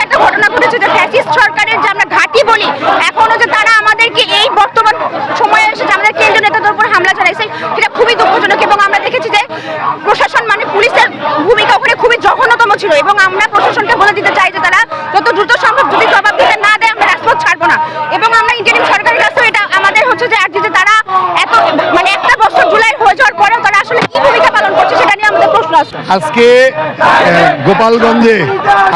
একটা ঘটনা ঘটেছে যে ফ্যাসিস্ট সরকারের যে আমরা ঘাঁটি বলি, এখনো যে তারা আমাদেরকে এই বর্তমান সময়ে এসে যে আমাদের কেন্দ্রীয় নেতাদের উপর হামলা চালাইছে, সেটা খুবই দুঃখজনক। এবং আমরা দেখেছি যে প্রশাসন মানে পুলিশের ভূমিকা ওখানে খুবই জঘন্যতম ছিল। এবং আমরা প্রশাসনকে বলে দিতে চাই যে তারা যত দ্রুত সম্ভব যদি জবাব দিতে না দেয় আমরা রাজপথ ছাড়বো না। এবং আমরা ইন্টারিম সরকারের কাছেও এটা আমাদের হচ্ছে যে আর্জি যে তারা এত মানে একটা বছর জুলাই হয়ে যাওয়ার পরেও তারা আসলে কি ভূমিকা পালন করছে সেটা নিয়ে আমাদের প্রশ্ন আছে। আজকে গোপালগঞ্জে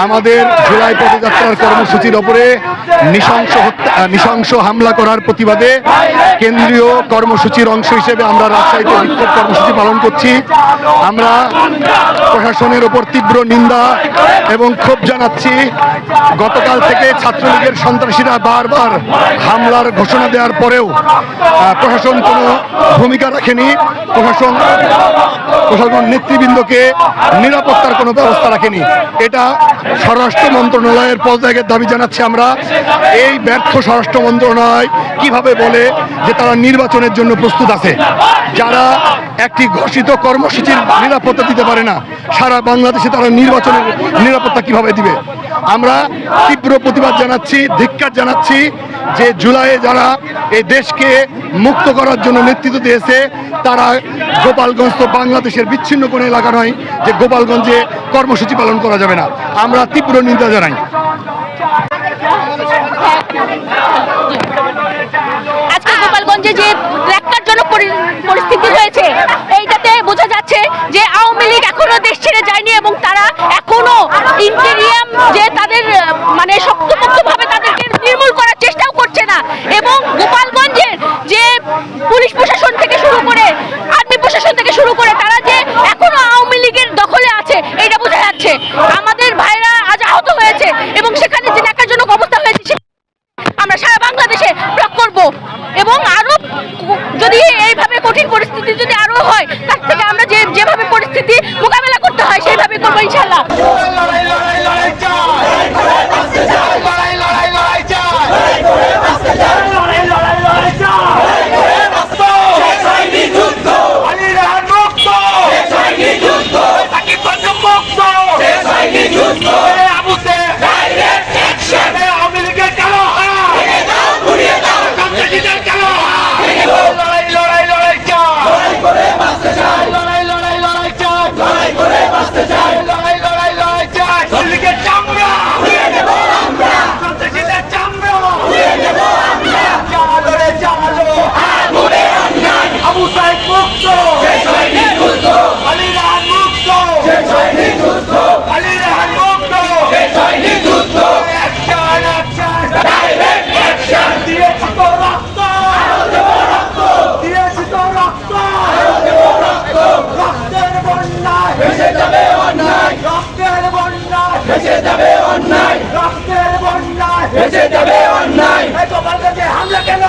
আমাদের জুলাই পদযাত্রার কর্মসূচির ওপরে নৃশংস হামলা করার প্রতিবাদে কেন্দ্রীয় কর্মসূচির অংশ হিসেবে আমরা রাজশাহীতে বিক্ষোভ কর্মসূচি পালন করছি। আমরা প্রশাসনের ওপর তীব্র নিন্দা এবং ক্ষোভ জানাচ্ছি। গতকাল থেকে ছাত্রলীগের সন্ত্রাসীরা বারবার হামলার ঘোষণা দেওয়ার পরেও প্রশাসন কোনো ভূমিকা রাখেনি। প্রশাসন নেতৃবৃন্দকে নিরাপত্তার কোনো ব্যবস্থা রাখেনি। এটা স্বরাষ্ট্র মন্ত্রণালয়ের পদত্যাগের দাবি জানাচ্ছি আমরা। এই ব্যর্থ স্বরাষ্ট্র মন্ত্রণালয় কিভাবে বলে যে তারা নির্বাচনের জন্য প্রস্তুত আছে, যারা একটি ঘোষিত কর্মসূচির নিরাপত্তা দিতে পারে না, সারা বাংলাদেশে তারা নির্বাচনের নিরাপত্তা কিভাবে দিবে? আমরা তীব্র প্রতিবাদ জানাচ্ছি, ধিক্কার জানাচ্ছি যে জুলাইয়ে যারা এই দেশকে মুক্ত করার জন্য নেতৃত্ব দিয়েছে তারা গোপালগঞ্জ তো বাংলাদেশের বিচ্ছিন্ন কোনো এলাকা নয় যে গোপালগঞ্জে কর্মসূচি পালন করা যাবে না। আমরা তীব্র নিন্দা জানাই। আজকে গোপালগঞ্জে যে ন্যাক্কারজনক পরিস্থিতি হয়েছে, এইটাতে বোঝা যাচ্ছে যে আওয়ামী লীগ এখনো দেশ ছেড়ে যায়নি এবং তারা এখনো ইন্টেরিয়াম যে তাদের মানে শক্তপোক্তভাবে তাদেরকে নির্মূল করার চেষ্টাও করছে না। এবং গোপালগঞ্জের যে পুলিশ প্রশাসন থেকে শুরু করে আর্মি প্রশাসন থেকে শুরু করে তারা যে এখনো আওয়ামী লীগের দখলে আছে এটা বোঝা যাচ্ছে। আমাদের ভাইরা আজ আহত হয়েছে এবং সেখানে যে ন্যাক্কারজনক অবস্থা হয়েছে আমরা সারা বাংলাদেশে ব্লক করব। এবং আরো যদি এইভাবে কঠিন পরিস্থিতি যদি আরো হয় তার থেকে আমরা যেভাবে পরিস্থিতি মোকাবেলা করতে হয় সেইভাবে করবো ইনশাল্লাহ। হামলা কেন?